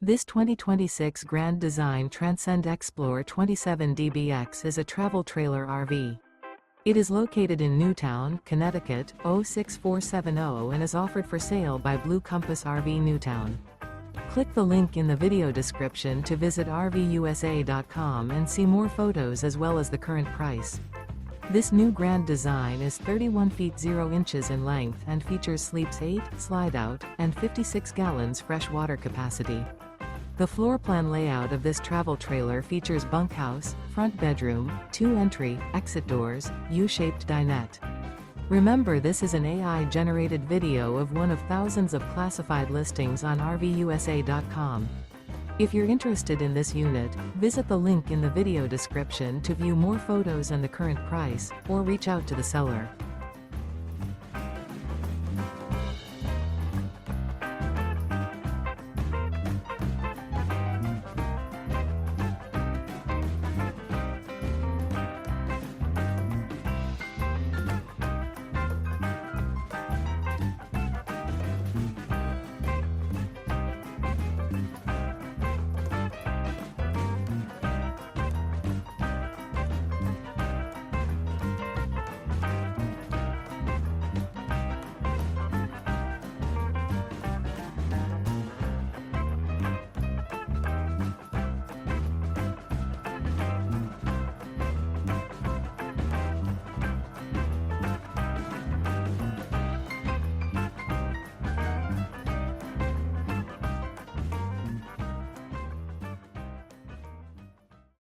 This 2026 Grand Design Transcend Xplor 27DBX is a travel trailer RV. It is located in Newtown, Connecticut, 06470 and is offered for sale by Blue Compass RV Newtown. Click the link in the video description to visit RVUSA.com and see more photos as well as the current price. This new Grand Design is 31 feet 0 inches in length and features sleeps 8, slide-out, and 56 gallons fresh water capacity. The floor plan layout of this travel trailer features bunkhouse, front bedroom, 2 entry, exit doors, U-shaped dinette. Remember, this is an AI-generated video of one of thousands of classified listings on RVUSA.com. If you're interested in this unit, visit the link in the video description to view more photos and the current price, or reach out to the seller.